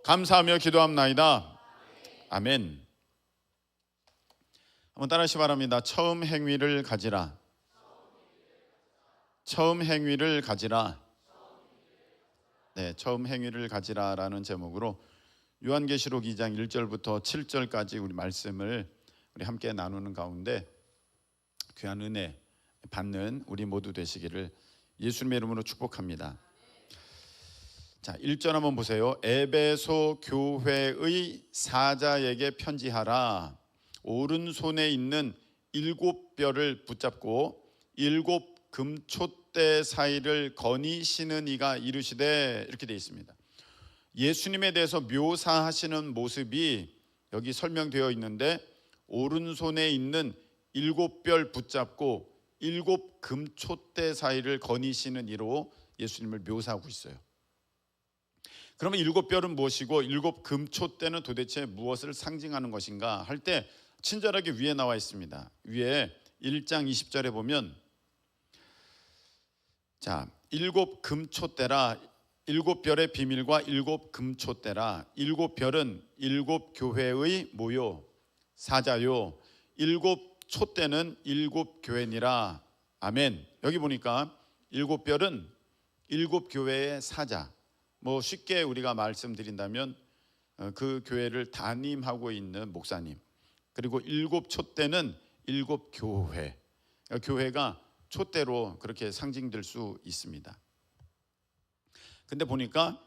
감사하며 기도합나이다. 아멘. 한번 따라하시기 바랍니다. 처음 행위를 가지라. 처음 행위를 가지라. 네, 처음 행위를 가지라라는 제목으로 요한계시록 2장 1절부터 7절까지 우리 말씀을 우리 함께 나누는 가운데 귀한 은혜 받는 우리 모두 되시기를 예수님의 이름으로 축복합니다. 자, 1절 한번 보세요. 에베소 교회의 사자에게 편지하라. 오른손에 있는 7뼈를 붙잡고 7 금촛대 사이를 거니시는 이가 이르시되, 이렇게 되어 있습니다. 예수님에 대해서 묘사하시는 모습이 여기 설명되어 있는데, 오른손에 있는 7뼈를 붙잡고 7 금촛대 사이를 거니시는 이로 예수님을 묘사하고 있어요. 그러면 7뼈는 무엇이고 7 금촛대는 도대체 무엇을 상징하는 것인가 할 때 친절하게 위에 나와 있습니다. 위에 1장 20절에 보면, 자, 7 금촛대라, 7별의 비밀과 7 금촛대라. 7별은 7 교회의 모요, 사자요. 7 촛대는 7 교회니라. 아멘. 여기 보니까 7별은 7 교회의 사자. 뭐 쉽게 우리가 말씀드린다면 그 교회를 담임하고 있는 목사님, 그리고 7 촛대는 7 교회. 교회가 촛대로 그렇게 상징될 수 있습니다. 근데 보니까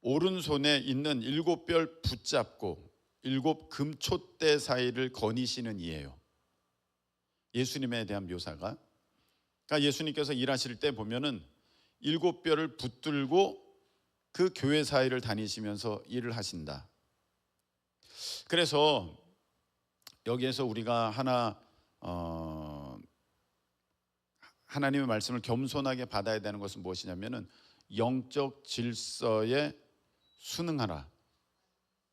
오른손에 있는 7별 붙잡고 7 금촛대 사이를 거니시는 이예요. 예수님에 대한 묘사가. 그러니까 예수님께서 일하실 때 보면은 7뼈를 붙들고 그 교회 사이를 다니시면서 일을 하신다. 그래서 여기에서 우리가 하나님의 말씀을 겸손하게 받아야 되는 것은 무엇이냐면은 영적 질서에 순응하라.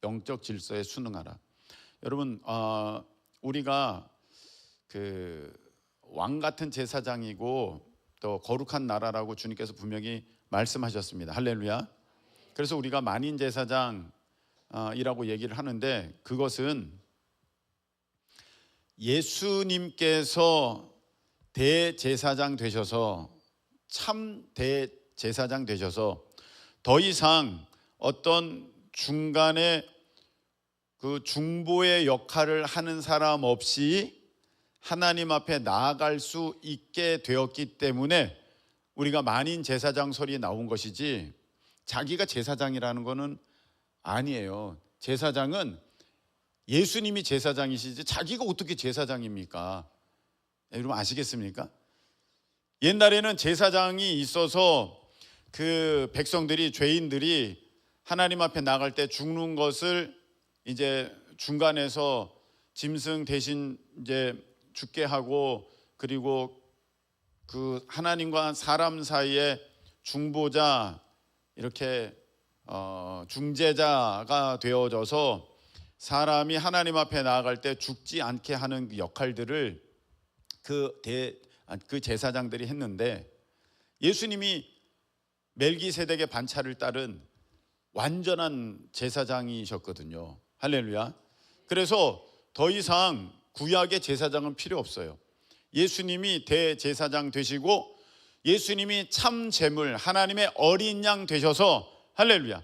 영적 질서에 순응하라. 여러분, 우리가 그 왕 같은 제사장이고 또 거룩한 나라라고 주님께서 분명히 말씀하셨습니다. 할렐루야. 그래서 우리가 만인 제사장이라고 얘기를 하는데, 그것은 예수님께서 대제사장 되셔서, 참 대제사장 되셔서 더 이상 어떤 중간에 그 중보의 역할을 하는 사람 없이 하나님 앞에 나아갈 수 있게 되었기 때문에 우리가 만인 제사장 설이 나온 것이지, 자기가 제사장이라는 것은 아니에요. 제사장은 예수님이 제사장이시지 자기가 어떻게 제사장입니까? 여러분 아시겠습니까? 옛날에는 제사장이 있어서 그 백성들이, 죄인들이 하나님 앞에 나갈 때 죽는 것을 이제 중간에서 짐승 대신 이제 죽게 하고, 그리고 그 하나님과 사람 사이에 중보자, 이렇게 중재자가 되어져서 사람이 하나님 앞에 나아갈 때 죽지 않게 하는 그 역할들을 그 제사장들이 했는데, 예수님이 멜기세덱의 반차를 따른 완전한 제사장이셨거든요. 할렐루야. 그래서 더 이상 구약의 제사장은 필요 없어요. 예수님이 대제사장 되시고, 예수님이 참 제물, 하나님의 어린 양 되셔서, 할렐루야,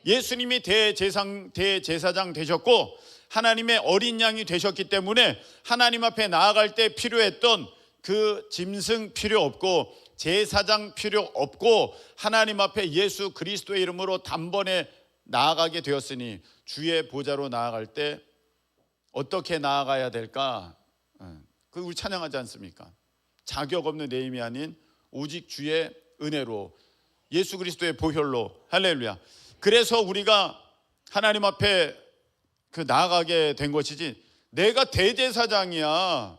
예수님이 대제사장 되셨고 하나님의 어린 양이 되셨기 때문에 하나님 앞에 나아갈 때 필요했던 그 짐승 필요 없고 제사장 필요 없고 하나님 앞에 예수 그리스도의 이름으로 단번에 나아가게 되었으니, 주의 보좌로 나아갈 때 어떻게 나아가야 될까? 그 우리 찬양하지 않습니까? 자격 없는 내 힘이 아닌 오직 주의 은혜로, 예수 그리스도의 보혈로. 할렐루야. 그래서 우리가 하나님 앞에 그 나아가게 된 것이지, 내가 대제사장이야,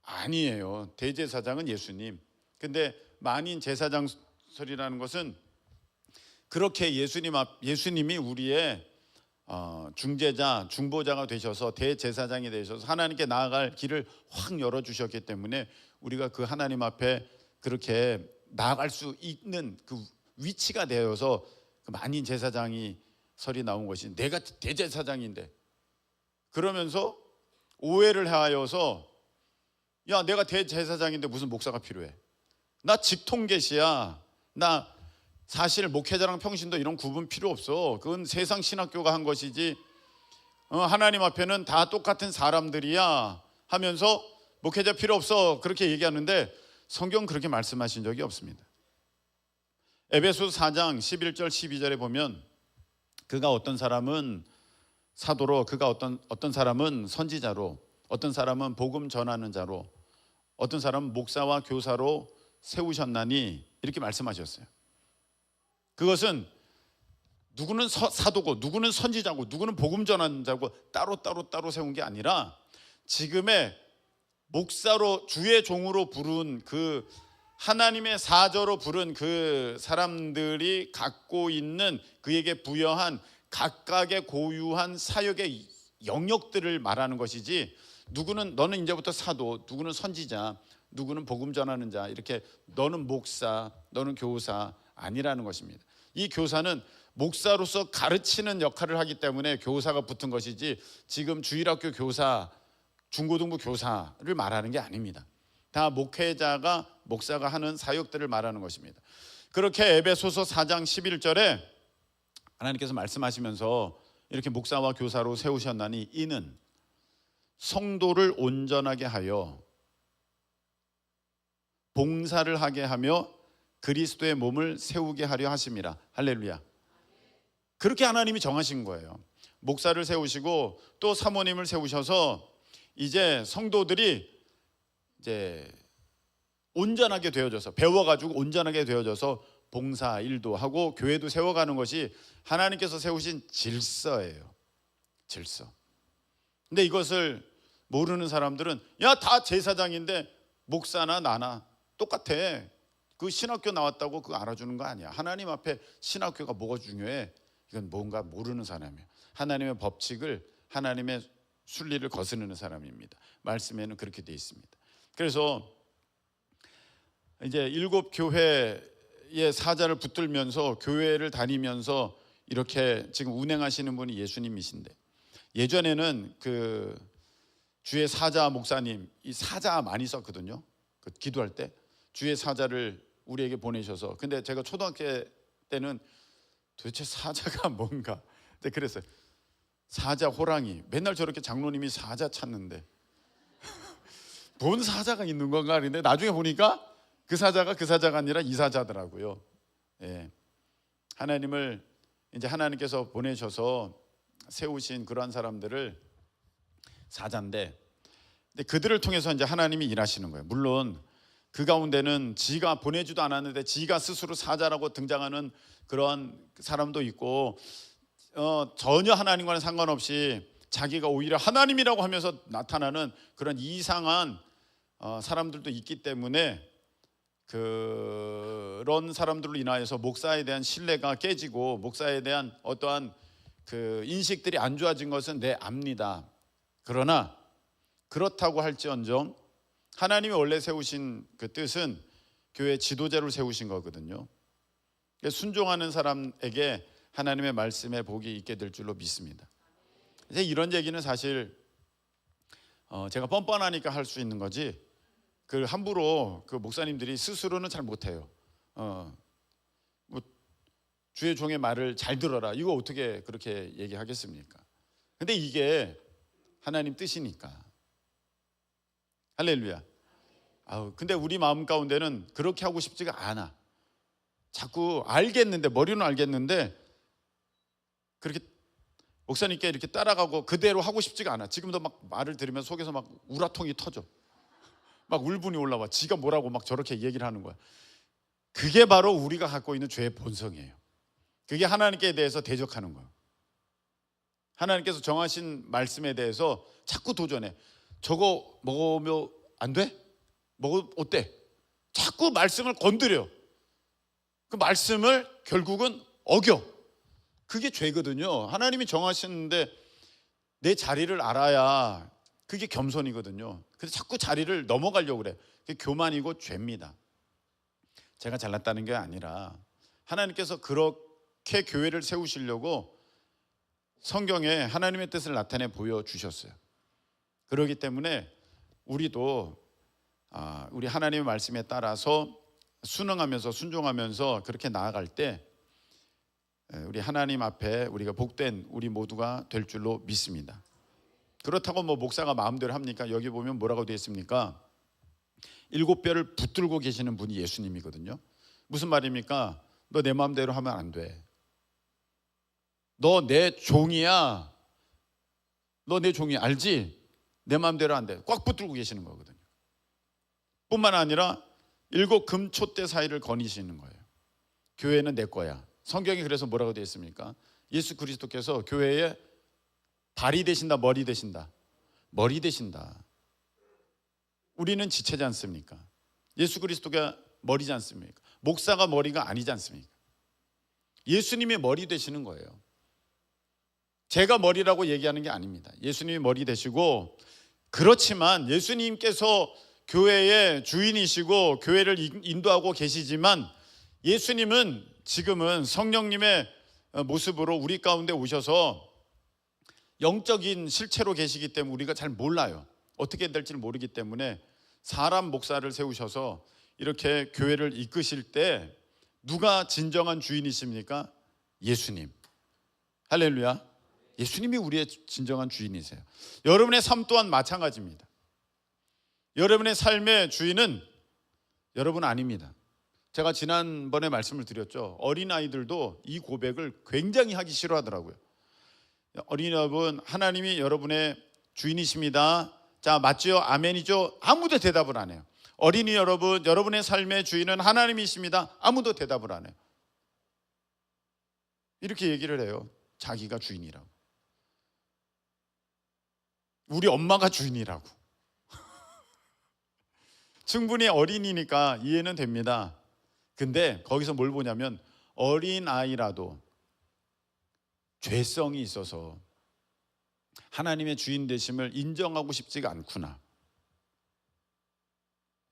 아니에요. 대제사장은 예수님. 근데 만인 제사장설이라는 것은 그렇게 예수님이 우리의 중재자, 중보자가 되셔서 대제사장이 되셔서 하나님께 나아갈 길을 확 열어주셨기 때문에 우리가 그 하나님 앞에 그렇게 나아갈 수 있는 그 위치가 되어서 그 만인 제사장이 설이 나온 것이 내가 대제사장인데, 그러면서 오해를 하여서 야, 내가 대제사장인데 무슨 목사가 필요해? 나 직통계시야. 나 사실 목회자랑 평신도 이런 구분 필요 없어. 그건 세상 신학교가 한 것이지 하나님 앞에는 다 똑같은 사람들이야 하면서 목회자 필요 없어 그렇게 얘기하는데 성경 그렇게 말씀하신 적이 없습니다. 에베소서 4장 11절 12절에 보면 그가 어떤 사람은 사도로, 그가 어떤 사람은 선지자로, 어떤 사람은 복음 전하는 자로, 어떤 사람은 목사와 교사로 세우셨나니 이렇게 말씀하셨어요. 그것은 누구는 사도고 누구는 선지자고 누구는 복음 전하는 자고 따로 세운 게 아니라 지금의 목사로 주의 종으로 부른 그 하나님의 사저로 부른 그 사람들이 갖고 있는 그에게 부여한 각각의 고유한 사역의 영역들을 말하는 것이지, 누구는 너는 이제부터 사도, 누구는 선지자, 누구는 복음 전하는 자, 이렇게 너는 목사, 너는 교사 아니라는 것입니다. 이 교사는 목사로서 가르치는 역할을 하기 때문에 교사가 붙은 것이지 지금 주일학교 교사, 중고등부 교사를 말하는 게 아닙니다. 다 목회자가, 목사가 하는 사역들을 말하는 것입니다. 그렇게 에베소서 4장 11절에 하나님께서 말씀하시면서 이렇게 목사와 교사로 세우셨나니 이는 성도를 온전하게 하여 봉사를 하게 하며 그리스도의 몸을 세우게 하려 하심이라. 할렐루야. 그렇게 하나님이 정하신 거예요. 목사를 세우시고 또 사모님을 세우셔서 이제 성도들이 이제 온전하게 되어져서, 배워가지고 온전하게 되어져서 봉사 일도 하고 교회도 세워가는 것이 하나님께서 세우신 질서예요. 질서. 근데 이것을 모르는 사람들은 야, 다 제사장인데 목사나 나나 똑같아. 그 신학교 나왔다고 그거 알아주는 거 아니야. 하나님 앞에 신학교가 뭐가 중요해? 이건 뭔가 모르는 사람이에요. 하나님의 법칙을, 하나님의 순리를 거스르는 사람입니다. 말씀에는 그렇게 되어 있습니다. 그래서 이제 7교회의 사자를 붙들면서 교회를 다니면서 이렇게 지금 운행하시는 분이 예수님이신데, 예전에는 그 주의 사자 목사님, 이 사자 많이 썼거든요. 그 기도할 때 주의 사자를 우리에게 보내셔서, 근데 제가 초등학교 때는 도대체 사자가 뭔가, 근데 그랬어요. 사자, 호랑이, 맨날 저렇게 장로님이 사자 찾는데 뭔 사자가 있는 건가 그런데 나중에 보니까 그 사자가 아니라 이 사자더라고요. 예. 하나님을 이제 하나님께서 보내셔서 세우신 그러한 사람들을 사자인데, 근데 그들을 통해서 이제 하나님이 일하시는 거예요. 물론 그 가운데는 지가 보내지도 않았는데 지가 스스로 사자라고 등장하는 그런 사람도 있고, 전혀 하나님과는 상관없이 자기가 오히려 하나님이라고 하면서 나타나는 그런 이상한 사람들도 있기 때문에 그런 사람들로 인하여서 목사에 대한 신뢰가 깨지고 목사에 대한 어떠한 그 인식들이 안 좋아진 것은 압니다. 그러나 그렇다고 할지언정 하나님이 원래 세우신 그 뜻은 교회 지도자를 세우신 거거든요. 순종하는 사람에게 하나님의 말씀에 복이 있게 될 줄로 믿습니다. 이제 이런 얘기는 사실 제가 뻔뻔하니까 할 수 있는 거지, 그 함부로 그 목사님들이 스스로는 잘 못해요. 뭐 주의 종의 말을 잘 들어라, 이거 어떻게 그렇게 얘기하겠습니까? 근데 이게 하나님 뜻이니까. 할렐루야. 근데 우리 마음 가운데는 그렇게 하고 싶지가 않아. 자꾸 알겠는데, 머리는 알겠는데 그렇게 목사님께 이렇게 따라가고 그대로 하고 싶지가 않아. 지금도 막 말을 들으면 속에서 막 우라통이 터져. 막 울분이 올라와. 지가 뭐라고 막 저렇게 얘기를 하는 거야. 그게 바로 우리가 갖고 있는 죄의 본성이에요. 그게 하나님께 대해서 대적하는 거예요. 하나님께서 정하신 말씀에 대해서 자꾸 도전해. 저거 먹으면 안 돼? 먹으면 어때? 자꾸 말씀을 건드려. 그 말씀을 결국은 어겨. 그게 죄거든요. 하나님이 정하셨는데 내 자리를 알아야 그게 겸손이거든요. 근데 자꾸 자리를 넘어가려고 그래. 그게 교만이고 죄입니다. 제가 잘났다는 게 아니라 하나님께서 그렇게 교회를 세우시려고 성경에 하나님의 뜻을 나타내 보여주셨어요. 그렇기 때문에 우리도 우리 하나님의 말씀에 따라서 순응하면서 순종하면서 그렇게 나아갈 때 우리 하나님 앞에 우리가 복된 우리 모두가 될 줄로 믿습니다. 그렇다고 뭐 목사가 마음대로 합니까? 여기 보면 뭐라고 되어 있습니까? 7뼈를 붙들고 계시는 분이 예수님이거든요. 무슨 말입니까? 너 내 마음대로 하면 안 돼. 너 내 종이야. 너 내 종이 알지? 내 마음대로 안 돼. 꽉 붙들고 계시는 거거든요. 뿐만 아니라 7 금촛대 사이를 거니시는 거예요. 교회는 내 거야. 성경이 그래서 뭐라고 되어 있습니까? 예수 그리스도께서 교회의 발이 되신다, 머리 되신다. 머리 되신다. 우리는 지체지 않습니까? 예수 그리스도가 머리지 않습니까? 목사가 머리가 아니지 않습니까? 예수님이 머리 되시는 거예요. 제가 머리라고 얘기하는 게 아닙니다. 예수님이 머리 되시고, 그렇지만 예수님께서 교회의 주인이시고 교회를 인도하고 계시지만, 예수님은 지금은 성령님의 모습으로 우리 가운데 오셔서 영적인 실체로 계시기 때문에 우리가 잘 몰라요. 어떻게 될지를 모르기 때문에 사람 목사를 세우셔서 이렇게 교회를 이끄실 때 누가 진정한 주인이십니까? 예수님. 할렐루야. 예수님이 우리의 진정한 주인이세요. 여러분의 삶 또한 마찬가지입니다. 여러분의 삶의 주인은 여러분 아닙니다. 제가 지난번에 말씀을 드렸죠. 어린아이들도 이 고백을 굉장히 하기 싫어하더라고요. 어린이 여러분, 하나님이 여러분의 주인이십니다. 자, 맞지요? 아멘이죠? 아무도 대답을 안 해요. 어린이 여러분, 여러분의 삶의 주인은 하나님이십니다. 아무도 대답을 안 해요. 이렇게 얘기를 해요. 자기가 주인이라고. 우리 엄마가 주인이라고. 충분히 어린이니까 이해는 됩니다. 근데 거기서 뭘 보냐면 어린아이라도 죄성이 있어서 하나님의 주인 되심을 인정하고 싶지가 않구나.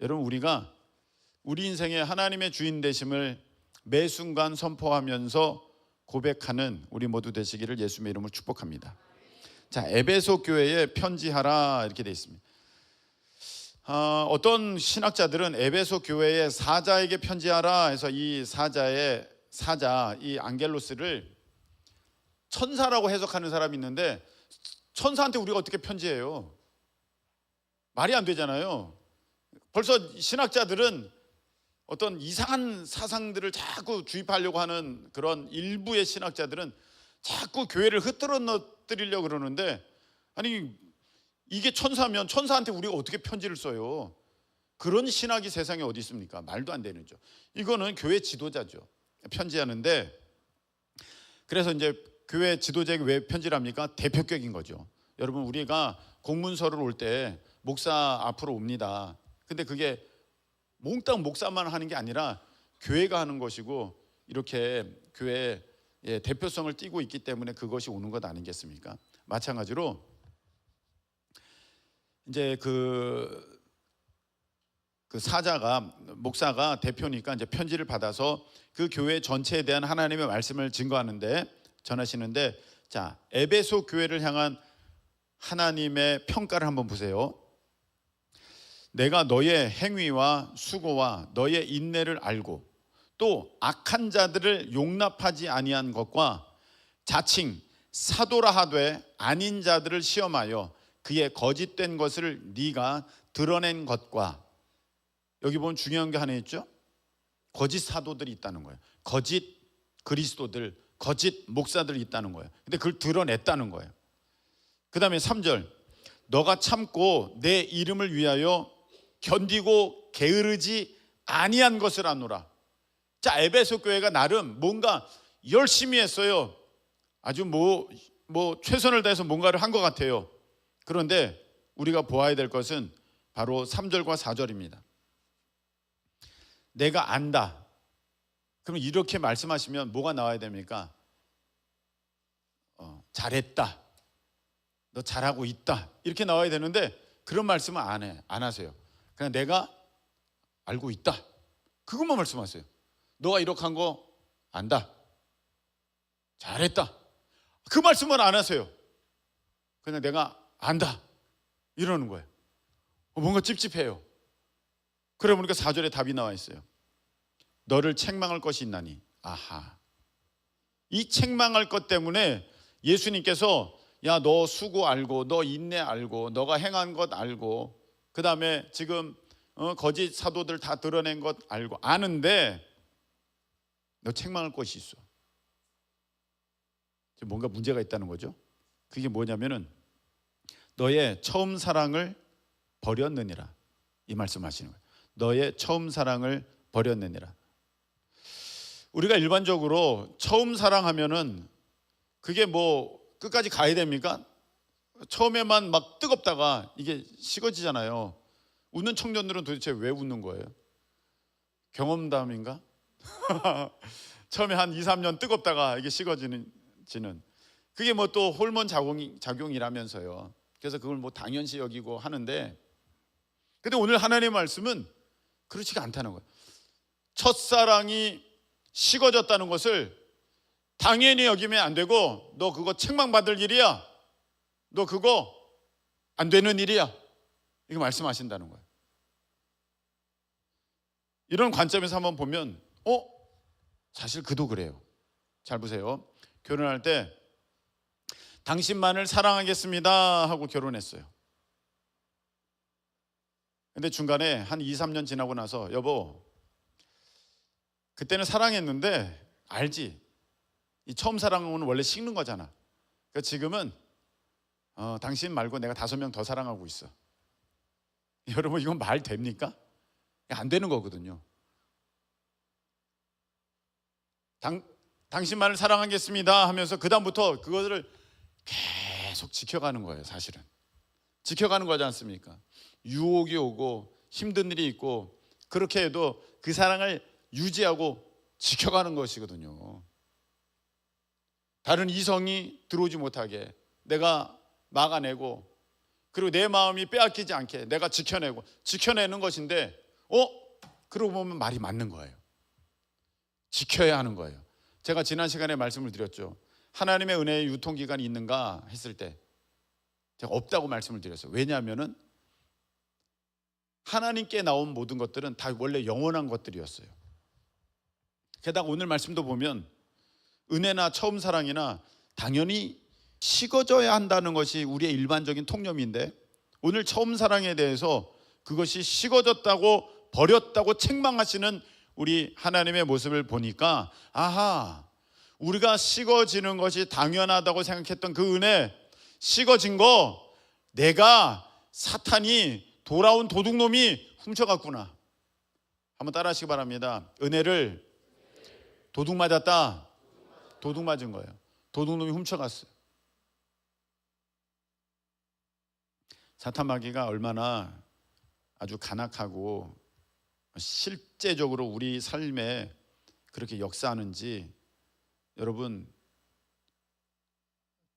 여러분, 우리가 우리 인생에 하나님의 주인 되심을 매 순간 선포하면서 고백하는 우리 모두 되시기를 예수님의 이름으로 축복합니다. 자, 에베소 교회에 편지하라 이렇게 되어 있습니다. 어떤 신학자들은 에베소 교회의 사자에게 편지하라 해서 이 사자의 사자, 이 안겔로스를 천사라고 해석하는 사람이 있는데, 천사한테 우리가 어떻게 편지해요? 말이 안 되잖아요. 벌써 신학자들은 어떤 이상한 사상들을 자꾸 주입하려고 하는 그런 일부의 신학자들은 자꾸 교회를 흐트러뜨리려고 그러는데, 아니 이게 천사면 천사한테 우리가 어떻게 편지를 써요? 그런 신학이 세상에 어디 있습니까? 말도 안 되는 죠. 이거는 교회 지도자죠. 편지하는데, 그래서 이제 교회 지도자에게 왜 편지를 합니까? 대표격인 거죠. 여러분, 우리가 공문서를 올 때 목사 앞으로 옵니다. 근데 그게 몽땅 목사만 하는 게 아니라 교회가 하는 것이고, 이렇게 교회의 대표성을 띠고 있기 때문에 그것이 오는 것 아니겠습니까? 마찬가지로 이제 그 사자가, 목사가 대표니까 이제 편지를 받아서 그 교회 전체에 대한 하나님의 말씀을 증거하는데, 전하시는데, 자, 에베소 교회를 향한 하나님의 평가를 한번 보세요. 내가 너의 행위와 수고와 너의 인내를 알고 또 악한 자들을 용납하지 아니한 것과 자칭 사도라 하되 아닌 자들을 시험하여 그의 거짓된 것을 네가 드러낸 것과, 여기 보면 중요한 게 하나 있죠. 거짓 사도들이 있다는 거예요. 거짓 그리스도들, 거짓 목사들이 있다는 거예요. 근데 그걸 드러냈다는 거예요. 그 다음에 3절, 너가 참고 내 이름을 위하여 견디고 게으르지 아니한 것을 아노라. 자, 에베소 교회가 나름 뭔가 열심히 했어요. 아주 뭐 최선을 다해서 뭔가를 한 것 같아요. 그런데 우리가 보아야 될 것은 바로 3절과 4절입니다. 내가 안다. 그럼 이렇게 말씀하시면 뭐가 나와야 됩니까? 잘했다. 너 잘하고 있다. 이렇게 나와야 되는데 그런 말씀은 안 하세요. 그냥 내가 알고 있다. 그것만 말씀하세요. 너가 이렇게 한 거 안다. 잘했다. 그 말씀을 안 하세요. 그냥 내가 안다 이러는 거예요. 뭔가 찝찝해요. 그래 보니까 4절에 답이 나와 있어요. 너를 책망할 것이 있나니. 아하, 이 책망할 것 때문에 예수님께서 야, 너 수고 알고, 너 인내 알고, 너가 행한 것 알고, 그 다음에 지금 거짓 사도들 다 드러낸 것 알고 아는데 너 책망할 것이 있어. 뭔가 문제가 있다는 거죠. 그게 뭐냐면은 너의 처음 사랑을 버렸느니라, 이 말씀하시는 거예요. 너의 처음 사랑을 버렸느니라. 우리가 일반적으로 처음 사랑하면은 그게 뭐 끝까지 가야 됩니까? 처음에만 막 뜨겁다가 이게 식어지잖아요. 웃는 청년들은 도대체 왜 웃는 거예요? 경험담인가? 처음에 한 2, 3년 뜨겁다가 이게 식어지는 그게 뭐 또 호르몬 작용이라면서요. 그래서 그걸 뭐 당연시 여기고 하는데, 근데 오늘 하나님의 말씀은 그렇지가 않다는 거예요. 첫사랑이 식어졌다는 것을 당연히 여기면 안 되고, 너 그거 책망받을 일이야, 너 그거 안 되는 일이야, 이거 말씀하신다는 거예요. 이런 관점에서 한번 보면 사실 그도 그래요. 잘 보세요. 결혼할 때 당신만을 사랑하겠습니다 하고 결혼했어요. 근데 중간에 한 2, 3년 지나고 나서 여보, 그때는 사랑했는데 알지? 이 처음 사랑은 원래 식는 거잖아. 그러니까 지금은 당신 말고 내가 5명 더 사랑하고 있어. 여러분, 이건 말 됩니까? 안 되는 거거든요. 당신만을 사랑하겠습니다 하면서 그 다음부터 그것을 계속 지켜가는 거예요. 사실은 지켜가는 거지 않습니까? 유혹이 오고 힘든 일이 있고 그렇게 해도 그 사랑을 유지하고 지켜가는 것이거든요. 다른 이성이 들어오지 못하게 내가 막아내고, 그리고 내 마음이 빼앗기지 않게 내가 지켜내는 것인데, 그러고 보면 말이 맞는 거예요. 지켜야 하는 거예요. 제가 지난 시간에 말씀을 드렸죠. 하나님의 은혜의 유통기간이 있는가 했을 때 제가 없다고 말씀을 드렸어요. 왜냐하면은 하나님께 나온 모든 것들은 다 원래 영원한 것들이었어요. 게다가 오늘 말씀도 보면 은혜나 처음 사랑이나 당연히 식어져야 한다는 것이 우리의 일반적인 통념인데, 오늘 처음 사랑에 대해서 그것이 식어졌다고 버렸다고 책망하시는 우리 하나님의 모습을 보니까, 아하, 우리가 식어지는 것이 당연하다고 생각했던 그 은혜, 식어진 거 내가 사탄이 돌아온 도둑놈이 훔쳐갔구나. 한번 따라 하시기 바랍니다. 은혜를 도둑 맞았다. 도둑 맞은 거예요. 도둑놈이 훔쳐갔어요. 사탄 마귀가 얼마나 아주 간악하고 실제적으로 우리 삶에 그렇게 역사하는지 여러분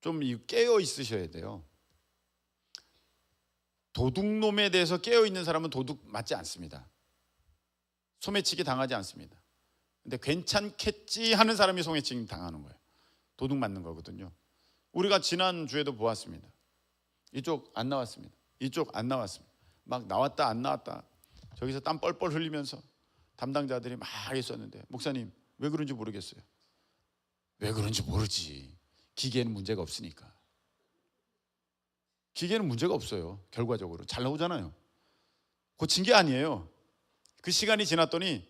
좀 깨어 있으셔야 돼요. 도둑놈에 대해서 깨어 있는 사람은 도둑 맞지 않습니다. 소매치기 당하지 않습니다. 근데 괜찮겠지 하는 사람이 소매치기 당하는 거예요. 도둑 맞는 거거든요. 우리가 지난 주에도 보았습니다. 이쪽 안 나왔습니다. 이쪽 안 나왔습니다. 막 나왔다 안 나왔다, 저기서 땀 뻘뻘 흘리면서 담당자들이 막 있었는데, 목사님 왜 그런지 모르겠어요. 왜 그런지 모르지. 기계에는 문제가 없으니까. 기계는 문제가 없어요. 결과적으로 잘 나오잖아요. 고친 게 아니에요. 그 시간이 지났더니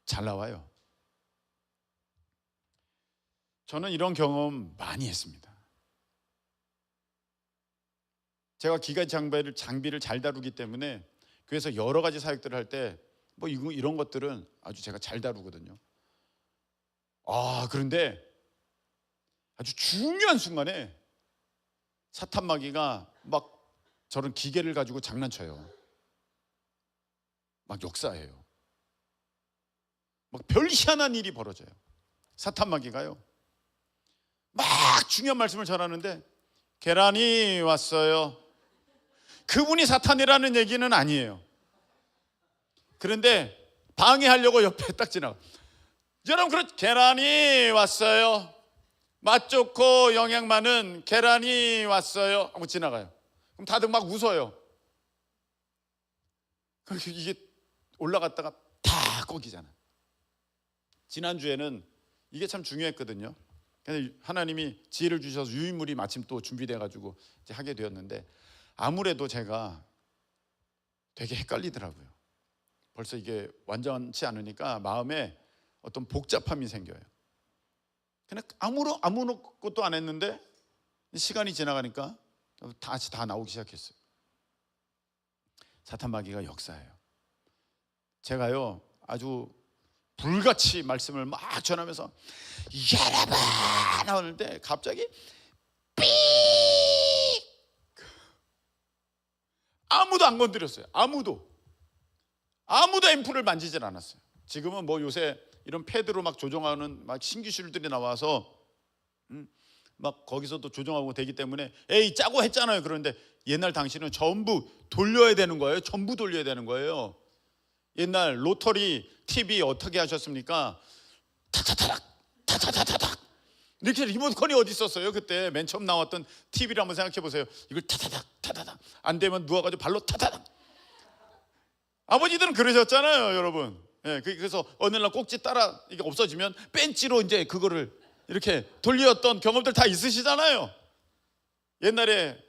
잘 나와요. 저는 이런 경험 많이 했습니다. 제가 기계 장비를 잘 다루기 때문에 교회에서 여러 가지 사역들을 할 때 뭐 이런 것들은 아주 제가 잘 다루거든요. 그런데 아주 중요한 순간에 사탄 마귀가 막 저런 기계를 가지고 장난쳐요. 막 역사해요. 막 별 희한한 일이 벌어져요. 사탄 마귀가요. 막 중요한 말씀을 전하는데 계란이 왔어요. 그분이 사탄이라는 얘기는 아니에요. 그런데 방해하려고 옆에 딱 지나가. 여러분, 계란이 왔어요. 맛 좋고 영양 많은 계란이 왔어요 하고 지나가요. 그럼 다들 막 웃어요. 이게 올라갔다가 다 꺾이잖아. 지난주에는 이게 참 중요했거든요. 하나님이 지혜를 주셔서 유인물이 마침 또 준비돼가지고 이제 하게 되었는데, 아무래도 제가 되게 헷갈리더라고요. 벌써 이게 완전치 않으니까 마음에 어떤 복잡함이 생겨요. 그냥 아무것도 안 했는데 시간이 지나가니까 다시 다 나오기 시작했어요. 사탄 마귀가 역사예요. 제가요 아주 불같이 말씀을 막 전하면서 여러분 나오는데 갑자기 삐 아무도 안 건드렸어요. 아무도 앰플을 만지질 않았어요. 지금은 뭐 요새 이런 패드로 막 조정하는 막 신기술들이 나와서 막 거기서도 조정하고 되기 때문에 에이 짜고 했잖아요. 그런데 옛날 당시는 전부 돌려야 되는 거예요. 전부 돌려야 되는 거예요. 옛날 로터리 TV 어떻게 하셨습니까? 타타타닥 타타타닥 이렇게 리모컨이 어디 있었어요? 그때 맨 처음 나왔던 TV를 한번 생각해 보세요. 이걸 타타닥 타타닥 안 되면 누워가지고 발로 타타닥. 아버지들은 그러셨잖아요, 여러분. 예, 그래서 어느 날 꼭지 따라 이게 없어지면 벤치로 이제 그거를 이렇게 돌렸던 경험들 다 있으시잖아요. 옛날에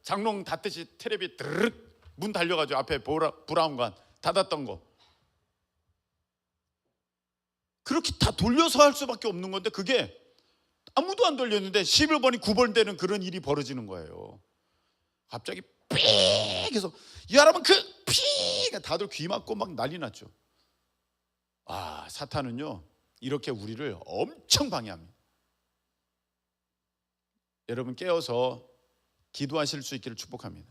장롱 닫듯이 텔레비 드르륵 문 달려가지고 앞에 브라운관 닫았던 거. 그렇게 다 돌려서 할 수밖에 없는 건데 그게 아무도 안 돌렸는데 11번이 9번 되는 그런 일이 벌어지는 거예요. 갑자기 삐 해서 여러분 삐가 다들 귀 막고 막 난리 났죠. 사탄은요 이렇게 우리를 엄청 방해합니다. 여러분 깨어서 기도하실 수 있기를 축복합니다.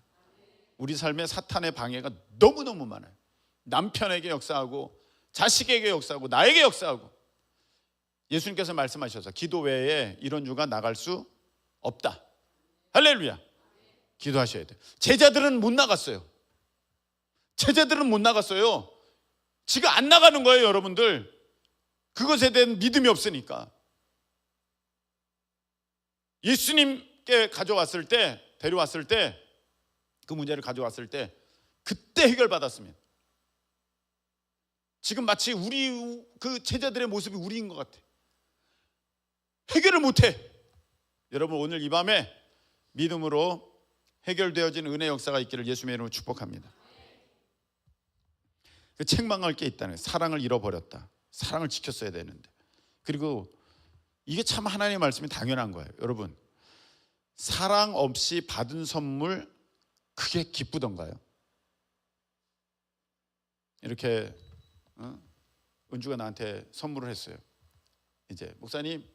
우리 삶에 사탄의 방해가 너무너무 많아요. 남편에게 역사하고 자식에게 역사하고 나에게 역사하고. 예수님께서 말씀하셔서 기도 외에 이런 유가 나갈 수 없다. 할렐루야. 기도하셔야 돼요. 제자들은 못 나갔어요. 지가 안 나가는 거예요, 여러분들. 그것에 대한 믿음이 없으니까. 예수님께 데려왔을 때 그 문제를 가져왔을 때 그때 해결받았습니다. 지금 마치 우리 그 제자들의 모습이 우리인 것 같아. 해결을 못해. 여러분 오늘 이 밤에 믿음으로 해결되어진 은혜 역사가 있기를 예수님의 이름으로 축복합니다. 그 책망할 게 있다는 거예요. 사랑을 잃어버렸다. 사랑을 지켰어야 되는데. 그리고 이게 참 하나님의 말씀이 당연한 거예요. 여러분 사랑 없이 받은 선물 그게 기쁘던가요? 이렇게 은주가 나한테 선물을 했어요. 이제 목사님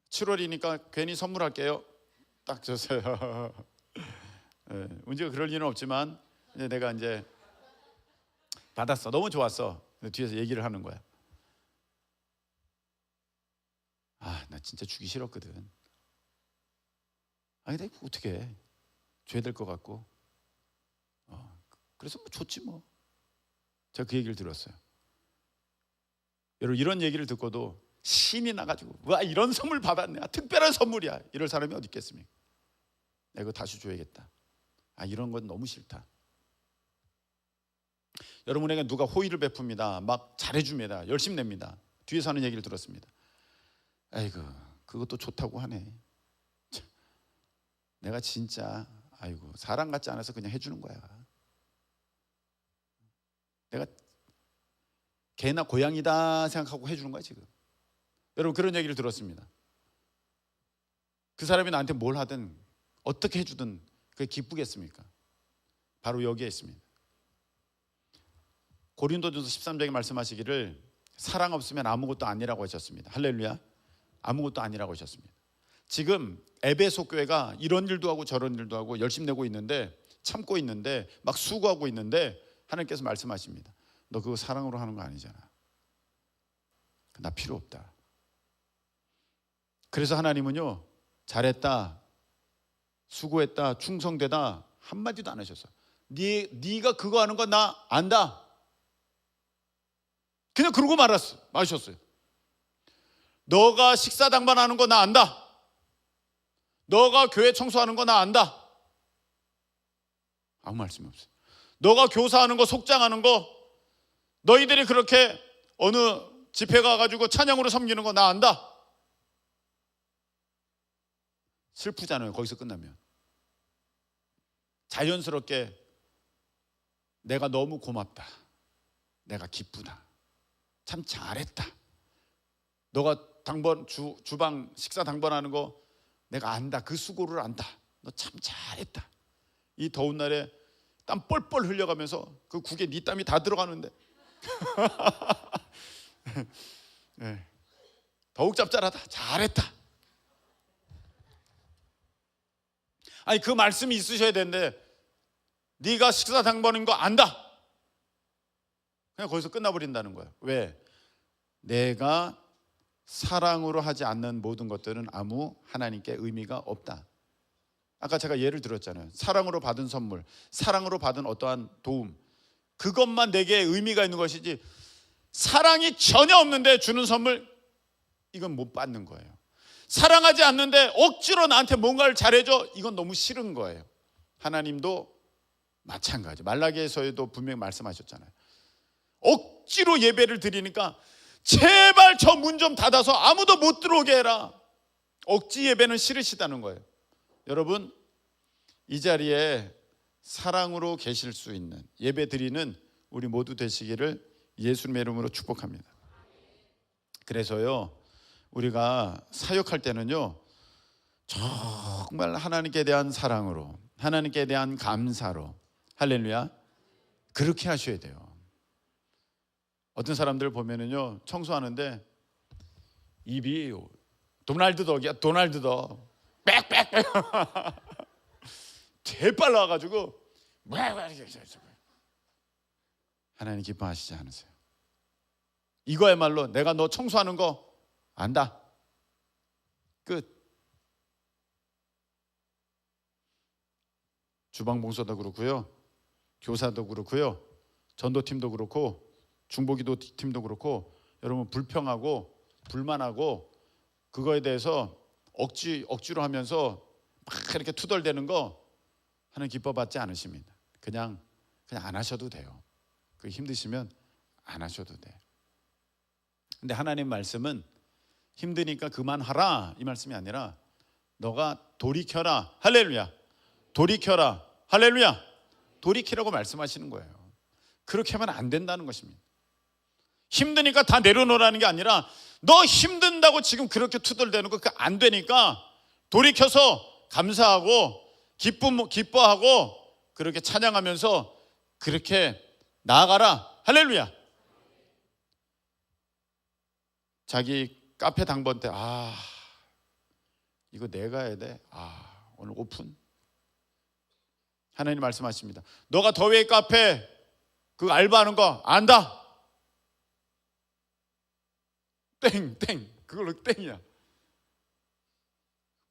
7월이니까 괜히 선물할게요. 딱 줬어요. 은주가 그럴 일은 없지만 이제 내가 이제 받았어. 너무 좋았어. 뒤에서 얘기를 하는 거야. 나 진짜 주기 싫었거든. 근데 어떻게 해? 줘야 될 것 같고. 그래서 뭐 줬지 뭐. 제가 그 얘기를 들었어요. 여러분 이런 얘기를 듣고도 신이 나가지고 와 이런 선물 받았네. 특별한 선물이야. 이럴 사람이 어디 있겠습니까? 내가 이거 다시 줘야겠다. 이런 건 너무 싫다. 여러분에게 누가 호의를 베풉니다. 막 잘해줍니다. 열심히 냅니다. 뒤에서 하는 얘기를 들었습니다. 아이고 그것도 좋다고 하네. 내가 진짜 사람 같지 않아서 그냥 해주는 거야. 내가 개나 고양이다 생각하고 해주는 거야 지금. 여러분 그런 얘기를 들었습니다. 그 사람이 나한테 뭘 하든 어떻게 해주든 그게 기쁘겠습니까? 바로 여기에 있습니다. 고린도전서 13장에 말씀하시기를 사랑 없으면 아무것도 아니라고 하셨습니다. 할렐루야. 아무것도 아니라고 하셨습니다. 지금 에베소 교회가 이런 일도 하고 저런 일도 하고 열심히 내고 있는데 참고 있는데 막 수고하고 있는데 하나님께서 말씀하십니다. 너 그거 사랑으로 하는 거 아니잖아. 나 필요 없다. 그래서 하나님은요 잘했다, 수고했다, 충성되다 한마디도 안 하셨어. 네가 그거 하는 거 나 안다. 그냥 그러고 마셨어요. 너가 식사 당번하는 거 나 안다. 너가 교회 청소하는 거 나 안다. 아무 말씀이 없어요. 너가 교사하는 거, 속장하는 거, 너희들이 그렇게 어느 집회 가가지고 찬양으로 섬기는 거 나 안다. 슬프잖아요. 거기서 끝나면. 자연스럽게 내가 너무 고맙다. 내가 기쁘다. 참 잘했다. 너가 주방 식사 당번하는 거 내가 안다. 그 수고를 안다. 너 참 잘했다. 이 더운 날에 땀 뻘뻘 흘려가면서 그 국에 네 땀이 다 들어가는데 네. 더욱 짭짤하다. 잘했다. 아니 그 말씀이 있으셔야 되는데 네가 식사 당번인 거 안다. 그냥 거기서 끝나버린다는 거예요. 왜? 내가 사랑으로 하지 않는 모든 것들은 아무 하나님께 의미가 없다. 아까 제가 예를 들었잖아요. 사랑으로 받은 선물, 사랑으로 받은 어떠한 도움, 그것만 내게 의미가 있는 것이지 사랑이 전혀 없는데 주는 선물, 이건 못 받는 거예요. 사랑하지 않는데 억지로 나한테 뭔가를 잘해줘, 이건 너무 싫은 거예요. 하나님도 마찬가지. 말라기에서도 분명히 말씀하셨잖아요. 억지로 예배를 드리니까 제발 저 문 좀 닫아서 아무도 못 들어오게 해라. 억지 예배는 싫으시다는 거예요. 여러분, 이 자리에 사랑으로 계실 수 있는 예배 드리는 우리 모두 되시기를 예수님의 이름으로 축복합니다. 그래서요, 우리가 사역할 때는요, 정말 하나님께 대한 사랑으로, 하나님께 대한 감사로, 할렐루야, 그렇게 하셔야 돼요. 어떤 사람들 보면은요, 청소하는데 입이 도날드 덕이야. 도날드 덕. 빽빽빽. 제일 빨라가지고 하나님 기뻐하시지 않으세요? 이거야말로 내가 너 청소하는 거 안다. 끝. 주방 봉사도 그렇고요, 교사도 그렇고요, 전도팀도 그렇고, 중보기도 팀도 그렇고, 여러분 불평하고 불만하고 그거에 대해서 억지로 하면서 막 이렇게 투덜대는 거 하나님 기뻐받지 않으십니다. 그냥 안 하셔도 돼요. 그 힘드시면 안 하셔도 돼요. 근데 하나님 말씀은 힘드니까 그만하라 이 말씀이 아니라 너가 돌이켜라. 할렐루야. 돌이켜라. 할렐루야. 돌이키라고 말씀하시는 거예요. 그렇게 하면 안 된다는 것입니다. 힘드니까 다 내려놓으라는 게 아니라 너 힘든다고 지금 그렇게 투덜대는 거 안 되니까 돌이켜서 감사하고 기뻐하고 그렇게 찬양하면서 그렇게 나아가라. 할렐루야. 자기 카페 당번 때 이거 내가 해야 돼. 오늘 오픈. 하나님 말씀하십니다. 너가 더웨이 카페 그 알바하는 거 안다. 땡 그걸로 땡이야.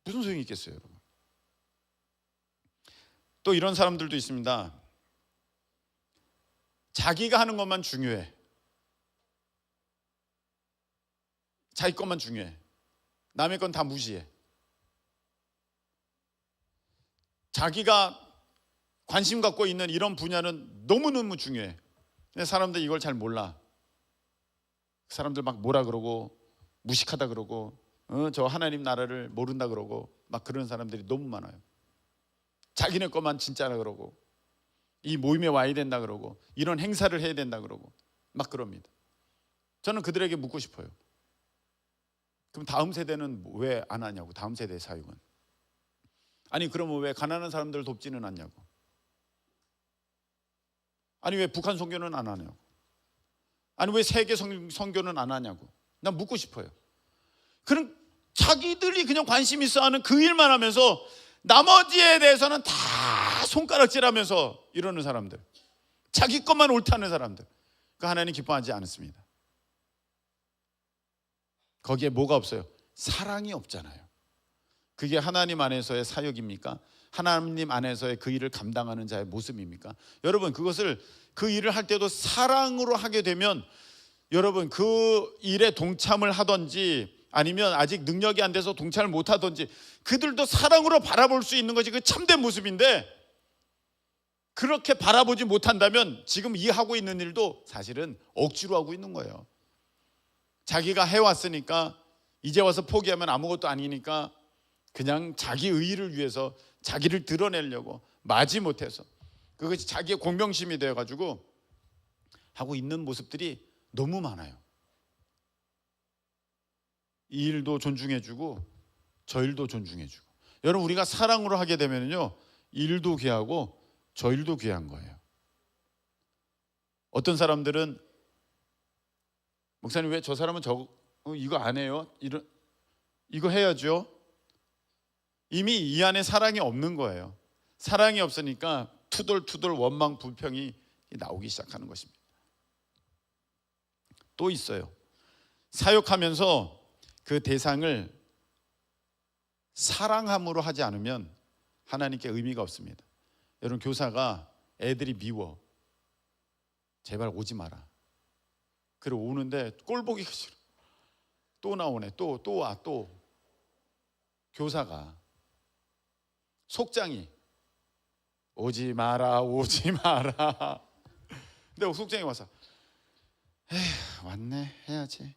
무슨 소용이 있겠어요, 여러분? 또 이런 사람들도 있습니다. 자기가 하는 것만 중요해. 자기 것만 중요해. 남의 건 다 무시해. 자기가 관심 갖고 있는 이런 분야는 너무너무 중요해. 근데 사람들이 이걸 잘 몰라. 사람들 막 뭐라 그러고 무식하다 그러고 저 하나님 나라를 모른다 그러고 막 그런 사람들이 너무 많아요. 자기네 것만 진짜라 그러고 이 모임에 와야 된다 그러고 이런 행사를 해야 된다 그러고 막 그럽니다. 저는 그들에게 묻고 싶어요. 그럼 다음 세대는 왜 안 하냐고. 다음 세대의 사역은. 아니 그러면 왜 가난한 사람들 돕지는 않냐고. 아니 왜 북한 선교는 안 하냐고. 아니 왜 세계 선교는 안 하냐고. 난 묻고 싶어요. 그럼 자기들이 그냥 관심 있어 하는 그 일만 하면서 나머지에 대해서는 다 손가락질하면서 이러는 사람들, 자기 것만 옳다는 사람들, 그 하나님 기뻐하지 않습니다. 거기에 뭐가 없어요? 사랑이 없잖아요. 그게 하나님 안에서의 사역입니까? 하나님 안에서의 그 일을 감당하는 자의 모습입니까? 여러분 그 일을 할 때도 사랑으로 하게 되면 여러분 그 일에 동참을 하든지 아니면 아직 능력이 안 돼서 동참을 못하든지, 그들도 사랑으로 바라볼 수 있는 것이 그 참된 모습인데, 그렇게 바라보지 못한다면 지금 이 하고 있는 일도 사실은 억지로 하고 있는 거예요. 자기가 해왔으니까 이제 와서 포기하면 아무것도 아니니까 그냥 자기 의의를 위해서 자기를 드러내려고 마지못해서 그것이 자기의 공명심이 되어가지고 하고 있는 모습들이 너무 많아요. 이 일도 존중해주고 저 일도 존중해주고. 여러분, 우리가 사랑으로 하게 되면요, 일도 귀하고 저 일도 귀한 거예요. 어떤 사람들은 목사님 왜 저 사람은 이거 안 해요? 이거 해야죠. 이미 이 안에 사랑이 없는 거예요. 사랑이 없으니까 투덜투덜 원망 불평이 나오기 시작하는 것입니다. 또 있어요. 사역하면서 그 대상을 사랑함으로 하지 않으면 하나님께 의미가 없습니다. 여러분, 교사가 애들이 미워, 제발 오지 마라. 그리고 오는데 꼴 보기가 싫어. 또 나오네. 또 와. 또 교사가 속장이 오지 마라, 오지 마라. 근데 속장이 와서 에휴, 왔네, 해야지.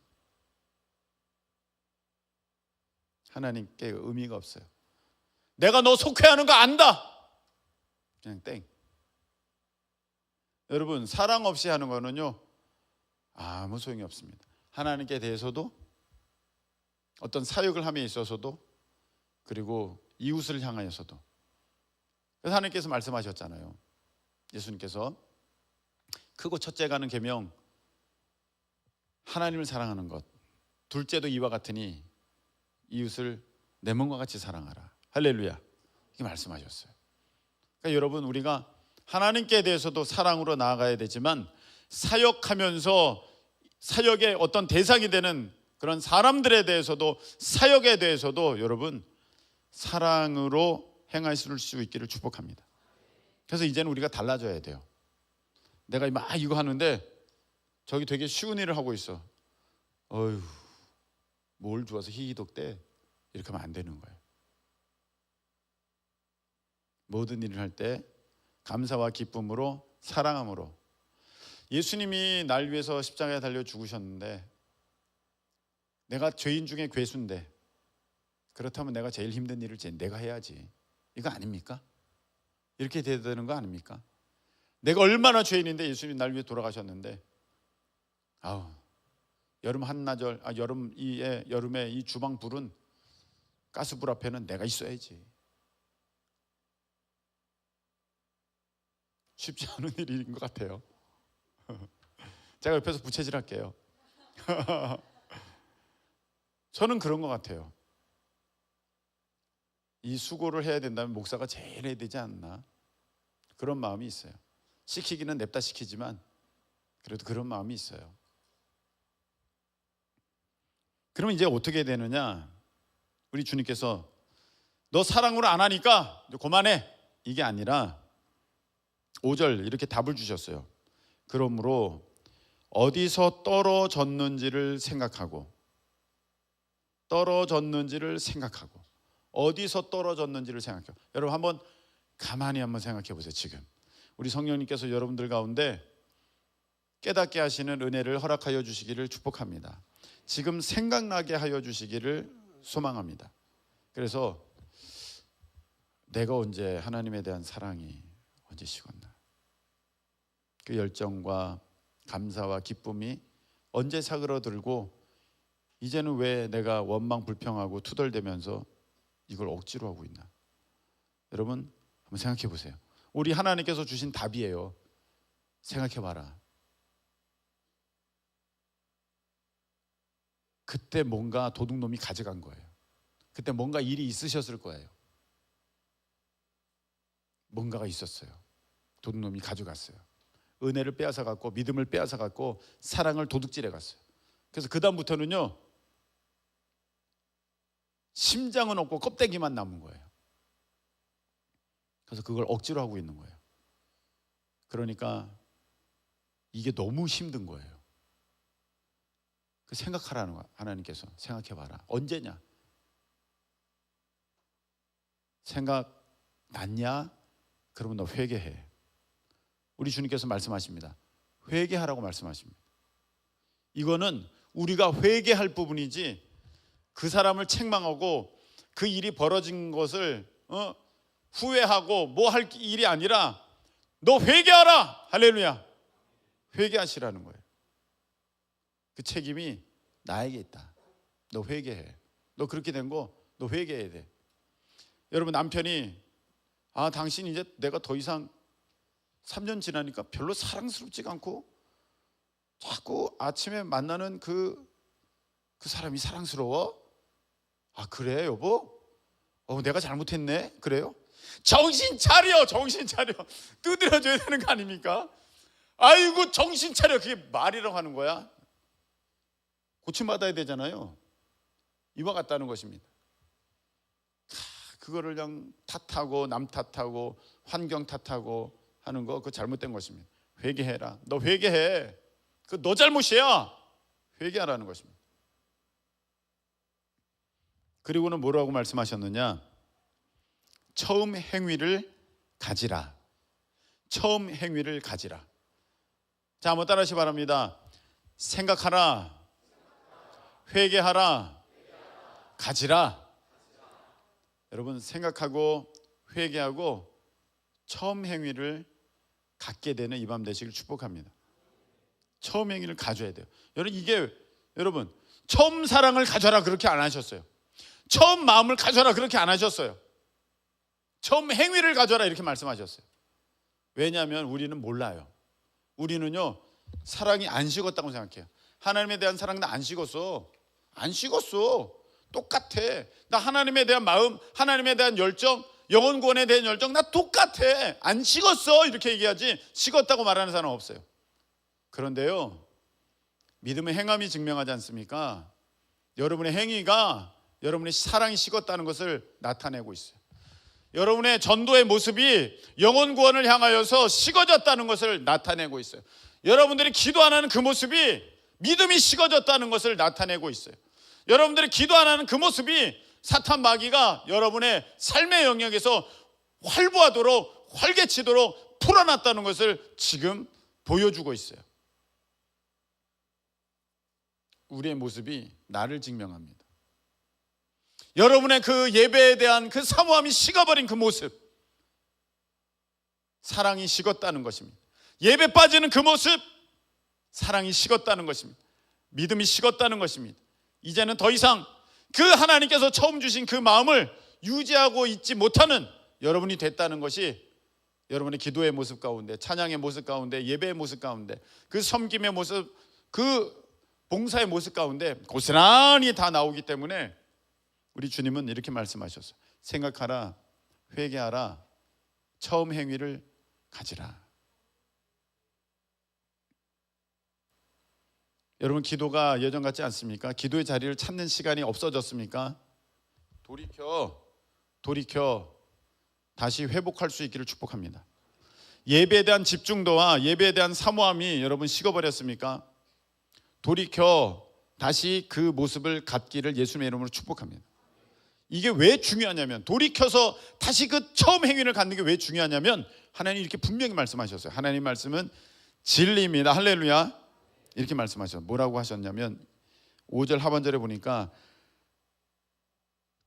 하나님께 의미가 없어요. 내가 너 속회하는 거 안다. 그냥 땡. 여러분, 사랑 없이 하는 거는요 아무 소용이 없습니다. 하나님께 대해서도, 어떤 사역을 함에 있어서도, 그리고 이웃을 향하여서도. 그래서 하나님께서 말씀하셨잖아요. 예수님께서 크고 첫째가는 계명, 하나님을 사랑하는 것, 둘째도 이와 같으니 이웃을 내 몸과 같이 사랑하라. 할렐루야. 이렇게 말씀하셨어요. 그러니까 여러분, 우리가 하나님께 대해서도 사랑으로 나아가야 되지만, 사역하면서 사역의 어떤 대상이 되는 그런 사람들에 대해서도, 사역에 대해서도 여러분 사랑으로 행하실 수 있기를 축복합니다. 그래서 이제는 우리가 달라져야 돼요. 내가 막 이거 하는데 저기 되게 쉬운 일을 하고 있어. 어휴, 뭘 주워서 히히덕대, 이렇게 하면 안 되는 거예요. 모든 일을 할 때 감사와 기쁨으로, 사랑함으로. 예수님이 날 위해서 십자가에 달려 죽으셨는데, 내가 죄인 중에 괴수인데, 그렇다면 내가 제일 힘든 일을 내가 해야지, 이거 아닙니까? 이렇게 돼야 되는 거 아닙니까? 내가 얼마나 죄인인데 예수님이 날 위해 돌아가셨는데, 여름 한나절, 여름에 이 주방 불은 가스불 앞에는 내가 있어야지. 쉽지 않은 일인 것 같아요. 제가 옆에서 부채질 할게요. 저는 그런 것 같아요. 이 수고를 해야 된다면 목사가 제일 해야 되지 않나, 그런 마음이 있어요. 시키기는 냅다 시키지만 그래도 그런 마음이 있어요. 그러면 이제 어떻게 되느냐, 우리 주님께서 너 사랑으로 안 하니까 그만해, 이게 아니라 5절 이렇게 답을 주셨어요. 그러므로 어디서 떨어졌는지를 생각하고, 어디서 떨어졌는지를 생각해요. 여러분, 한번 가만히 한번 생각해 보세요. 지금 우리 성령님께서 여러분들 가운데 깨닫게 하시는 은혜를 허락하여 주시기를 축복합니다. 지금 생각나게 하여 주시기를 소망합니다. 그래서 내가 언제 하나님에 대한 사랑이 언제 식었나, 그 열정과 감사와 기쁨이 언제 사그러들고, 이제는 왜 내가 원망 불평하고 투덜대면서 이걸 억지로 하고 있나. 여러분, 한번 생각해 보세요. 우리 하나님께서 주신 답이에요. 생각해 봐라. 그때 뭔가 도둑놈이 가져간 거예요. 그때 뭔가 일이 있으셨을 거예요. 뭔가가 있었어요. 도둑놈이 가져갔어요. 은혜를 빼앗아 갔고, 믿음을 빼앗아 갔고, 사랑을 도둑질해 갔어요. 그래서 그 다음부터는요, 심장은 없고 껍데기만 남은 거예요. 그래서 그걸 억지로 하고 있는 거예요. 그러니까 이게 너무 힘든 거예요. 그 생각하라는 거야. 하나님께서 생각해봐라. 언제냐? 생각 났냐? 그러면 너 회개해. 우리 주님께서 말씀하십니다. 회개하라고 말씀하십니다. 이거는 우리가 회개할 부분이지 그 사람을 책망하고 그 일이 벌어진 것을 후회하고 뭐 할 일이 아니라 너 회개하라. 할렐루야. 회개하시라는 거예요. 그 책임이 나에게 있다. 너 회개해. 너 그렇게 된 거 너 회개해야 돼. 여러분, 남편이 당신 이제 내가 더 이상 3년 지나니까 별로 사랑스럽지가 않고 자꾸 아침에 만나는 그 사람이 사랑스러워? 그래 여보? 내가 잘못했네? 그래요? 정신 차려. 두드려줘야 되는 거 아닙니까? 아이고 정신 차려. 그게 말이라고 하는 거야? 고침받아야 되잖아요. 이와 같다는 것입니다. 그거를 그냥 탓하고 남 탓하고 환경 탓하고 하는 거, 그거 잘못된 것입니다. 회개해라. 너 회개해. 그 너 잘못이야. 회개하라는 것입니다. 그리고는 뭐라고 말씀하셨느냐? 처음 행위를 가지라. 처음 행위를 가지라. 자, 한번 따라하시 바랍니다. 생각하라. 회개하라. 가지라. 여러분, 생각하고 회개하고 처음 행위를 갖게 되는 이 밤 되시길 축복합니다. 처음 행위를 가져야 돼요. 여러분, 처음 사랑을 가져라 그렇게 안 하셨어요. 처음 마음을 가져라 그렇게 안 하셨어요. 처음 행위를 가져라 이렇게 말씀하셨어요. 왜냐하면 우리는 몰라요. 우리는요, 사랑이 안 식었다고 생각해요. 하나님에 대한 사랑은 안 식었어. 안 식었어. 똑같아. 나 하나님에 대한 마음, 하나님에 대한 열정, 영혼 구원에 대한 열정 나 똑같아. 안 식었어 이렇게 얘기하지 식었다고 말하는 사람은 없어요. 그런데요, 믿음의 행함이 증명하지 않습니까? 여러분의 행위가 여러분의 사랑이 식었다는 것을 나타내고 있어요. 여러분의 전도의 모습이 영혼 구원을 향하여서 식어졌다는 것을 나타내고 있어요. 여러분들이 기도 안 하는 그 모습이 믿음이 식어졌다는 것을 나타내고 있어요. 여러분들이 기도 안 하는 그 모습이 사탄 마귀가 여러분의 삶의 영역에서 활보하도록 활개치도록 풀어놨다는 것을 지금 보여주고 있어요. 우리의 모습이 나를 증명합니다. 여러분의 그 예배에 대한 그 사모함이 식어버린 그 모습, 사랑이 식었다는 것입니다. 예배 빠지는 그 모습, 사랑이 식었다는 것입니다. 믿음이 식었다는 것입니다. 이제는 더 이상 그 하나님께서 처음 주신 그 마음을 유지하고 있지 못하는 여러분이 됐다는 것이 여러분의 기도의 모습 가운데, 찬양의 모습 가운데, 예배의 모습 가운데, 그 섬김의 모습, 그 봉사의 모습 가운데 고스란히 다 나오기 때문에 우리 주님은 이렇게 말씀하셨어요. 생각하라, 회개하라, 처음 행위를 가지라. 여러분, 기도가 예전 같지 않습니까? 기도의 자리를 찾는 시간이 없어졌습니까? 돌이켜 다시 회복할 수 있기를 축복합니다. 예배에 대한 집중도와 예배에 대한 사모함이 여러분 식어버렸습니까? 돌이켜 다시 그 모습을 갖기를 예수님의 이름으로 축복합니다. 이게 왜 중요하냐면, 돌이켜서 다시 그 처음 행위를 갖는 게 왜 중요하냐면, 하나님이 이렇게 분명히 말씀하셨어요. 하나님 말씀은 진리입니다. 할렐루야. 이렇게 말씀하셨어요. 뭐라고 하셨냐면 5절 하반절에 보니까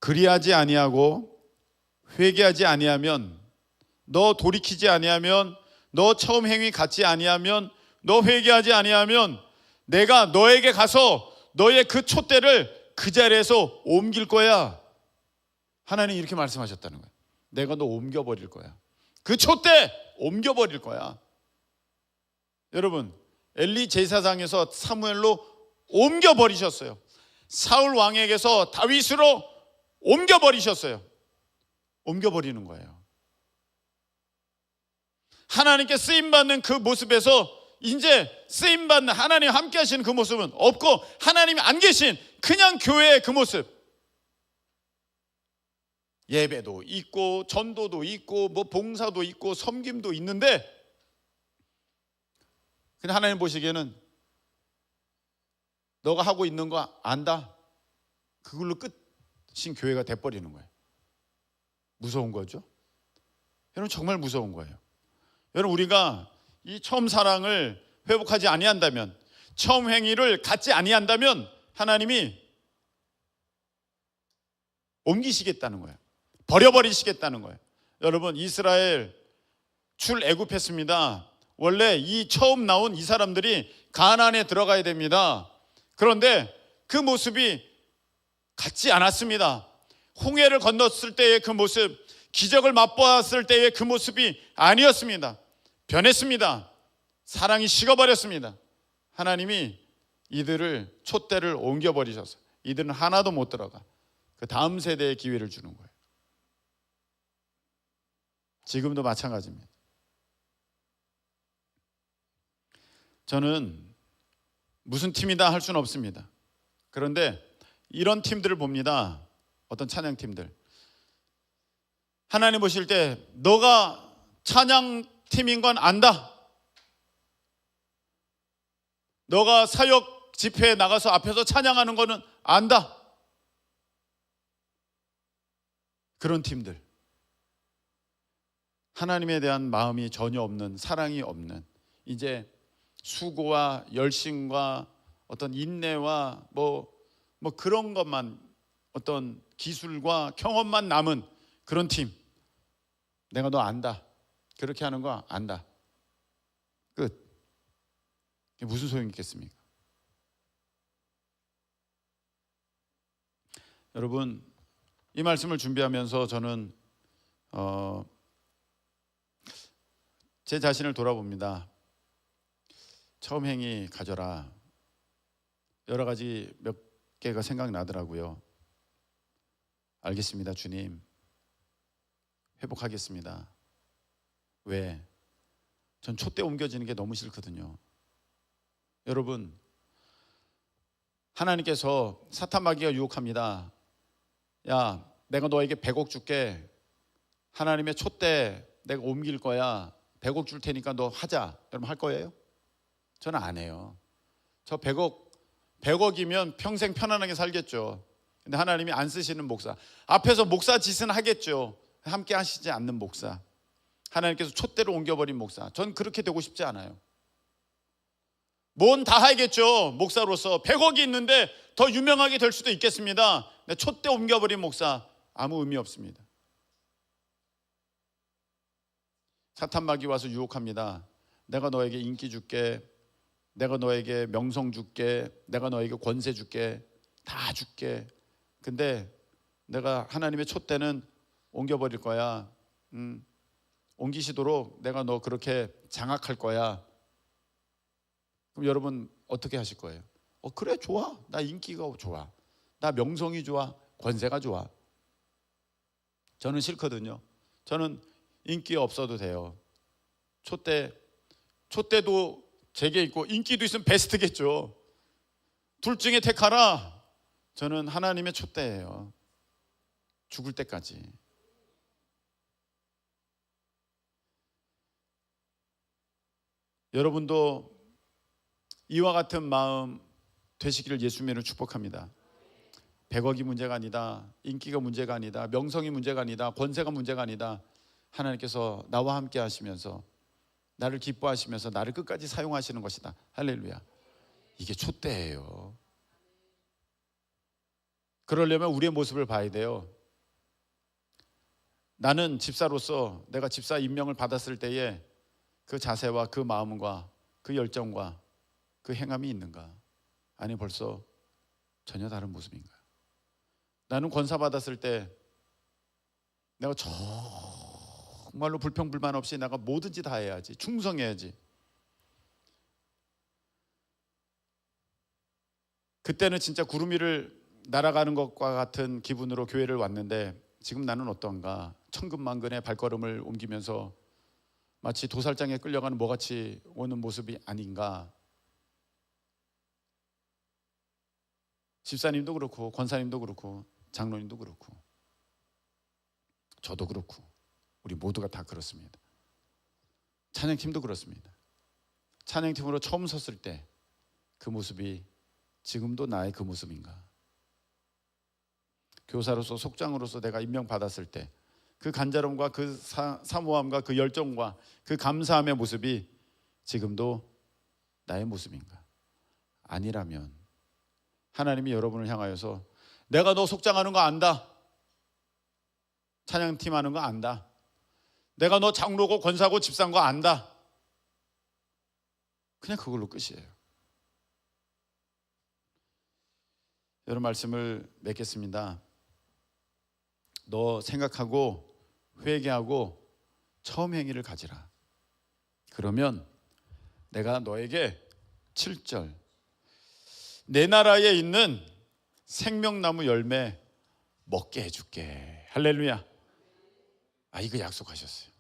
그리하지 아니하고 회개하지 아니하면, 너 돌이키지 아니하면, 너 처음 행위 갖지 아니하면, 너 회개하지 아니하면 내가 너에게 가서 너의 그 촛대를 그 자리에서 옮길 거야. 하나님이 이렇게 말씀하셨다는 거예요. 내가 너 옮겨버릴 거야. 그 촛대 옮겨버릴 거야. 여러분, 엘리 제사장에서 사무엘로 옮겨버리셨어요. 사울 왕에게서 다윗으로 옮겨버리셨어요. 옮겨버리는 거예요. 하나님께 쓰임받는 그 모습에서 이제 쓰임받는, 하나님 함께 하시는 그 모습은 없고, 하나님이 안 계신 그냥 교회의 그 모습, 예배도 있고 전도도 있고 뭐 봉사도 있고 섬김도 있는데, 근데 하나님 보시기에는 너가 하고 있는 거 안다. 그걸로 끝인 교회가 돼버리는 거예요. 무서운 거죠. 여러분 정말 무서운 거예요. 여러분 우리가 이 처음 사랑을 회복하지 아니한다면, 처음 행위를 갖지 아니한다면 하나님이 옮기시겠다는 거예요. 버려버리시겠다는 거예요. 여러분 이스라엘 출애굽했습니다. 원래 이 처음 나온 이 사람들이 가나안에 들어가야 됩니다. 그런데 그 모습이 같지 않았습니다. 홍해를 건넜을 때의 그 모습, 기적을 맛보았을 때의 그 모습이 아니었습니다. 변했습니다. 사랑이 식어버렸습니다. 하나님이 이들을 촛대를 옮겨버리셔서 이들은 하나도 못 들어가. 그 다음 세대에 기회를 주는 거예요. 지금도 마찬가지입니다. 저는 무슨 팀이다 할 수는 없습니다. 그런데 이런 팀들을 봅니다. 어떤 찬양팀들. 하나님 보실 때 너가 찬양팀인 건 안다. 너가 사역 집회에 나가서 앞에서 찬양하는 거는 안다. 그런 팀들. 하나님에 대한 마음이 전혀 없는, 사랑이 없는, 이제 수고와 열심과 어떤 인내와 뭐 그런 것만, 어떤 기술과 경험만 남은 그런 팀. 내가 너 안다. 그렇게 하는 거 안다. 끝. 이게 무슨 소용이 있겠습니까? 여러분 이 말씀을 준비하면서 저는 제 자신을 돌아봅니다. 처음 행위 가져라. 여러 가지 몇 개가 생각나더라고요. 알겠습니다, 주님. 회복하겠습니다. 왜? 전 촛대 옮겨지는 게 너무 싫거든요. 여러분, 하나님께서 사탄 마귀가 유혹합니다. 야, 내가 너에게 100억 줄게. 하나님의 촛대 내가 옮길 거야. 100억 줄 테니까 너 하자. 여러분 할 거예요? 저는 안 해요. 저 100억이면 평생 편안하게 살겠죠. 근데 하나님이 안 쓰시는 목사, 앞에서 목사 짓은 하겠죠. 함께 하시지 않는 목사, 하나님께서 촛대로 옮겨버린 목사, 전 그렇게 되고 싶지 않아요. 뭔 다 하겠죠. 목사로서 100억이 있는데 더 유명하게 될 수도 있겠습니다. 근데 촛대 옮겨버린 목사 아무 의미 없습니다. 사탄 마귀 와서 유혹합니다. 내가 너에게 인기 줄게. 내가 너에게 명성 줄게. 내가 너에게 권세 줄게. 다 줄게. 근데 내가 하나님의 촛대는 옮겨버릴 거야. 옮기시도록 내가 너 그렇게 장악할 거야. 그럼 여러분 어떻게 하실 거예요? 그래, 좋아. 나 인기가 좋아. 나 명성이 좋아. 권세가 좋아. 저는 싫거든요. 저는 인기 없어도 돼요. 촛대도 제게 있고 인기도 있으면 베스트겠죠. 둘 중에 택하라. 저는 하나님의 촛대예요. 죽을 때까지. 여러분도 이와 같은 마음 되시기를 예수님으로 축복합니다. 100억이 문제가 아니다. 인기가 문제가 아니다. 명성이 문제가 아니다. 권세가 문제가 아니다. 하나님께서 나와 함께 하시면서 나를 기뻐하시면서 나를 끝까지 사용하시는 것이다. 할렐루야. 이게 촛대예요. 그러려면 우리의 모습을 봐야 돼요. 나는 집사로서 내가 집사 임명을 받았을 때에 그 자세와 그 마음과 그 열정과 그 행함이 있는가? 아니 벌써 전혀 다른 모습인가? 나는 권사 받았을 때 내가 정말로 불평불만 없이 내가 뭐든지 다 해야지, 충성해야지. 그때는 진짜 구름 위를 날아가는 것과 같은 기분으로 교회를 왔는데 지금 나는 어떤가? 천근만근의 발걸음을 옮기면서 마치 도살장에 끌려가는 뭐같이 오는 모습이 아닌가? 집사님도 그렇고 권사님도 그렇고 장로님도 그렇고 저도 그렇고 우리 모두가 다 그렇습니다. 찬양팀도 그렇습니다. 찬양팀으로 처음 섰을 때 그 모습이 지금도 나의 그 모습인가? 교사로서 속장으로서 내가 임명받았을 때 그 간절함과 그 사모함과 그 열정과 그 감사함의 모습이 지금도 나의 모습인가? 아니라면 하나님이 여러분을 향하여서 내가 너 속장하는 거 안다, 찬양팀 하는 거 안다, 내가 너 장로고 권사고 집사인 거 안다, 그냥 그걸로 끝이에요. 여러분 말씀을 맺겠습니다. 너 생각하고 회개하고 처음 행위를 가지라. 그러면 내가 너에게 7절 내 나라에 있는 생명나무 열매 먹게 해줄게. 할렐루야. 이거 약속하셨어요.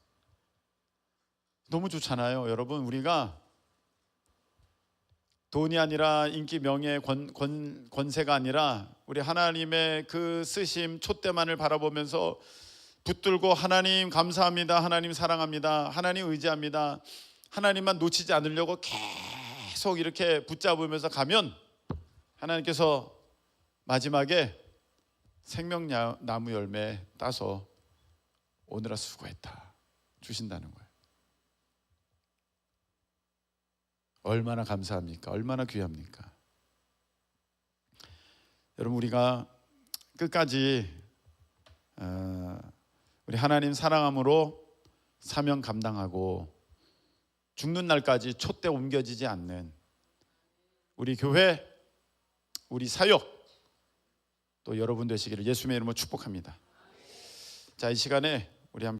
너무 좋잖아요. 여러분, 우리가 돈이 아니라 인기, 명예, 권세가 아니라 우리 하나님의 그 쓰심, 촛대만을 바라보면서 붙들고 하나님 감사합니다, 하나님 사랑합니다, 하나님 의지합니다, 하나님만 놓치지 않으려고 계속 이렇게 붙잡으면서 가면 하나님께서 마지막에 생명나무 열매 따서 오늘아 수고했다 주신다는 거예요. 얼마나 감사합니까? 얼마나 귀합니까? 여러분, 우리가 끝까지 우리 하나님 사랑함으로 사명 감당하고 죽는 날까지 촛대 옮겨지지 않는 우리 교회, 우리 사역 또 여러분 되시기를 예수님의 이름으로 축복합니다. 자, 이 시간에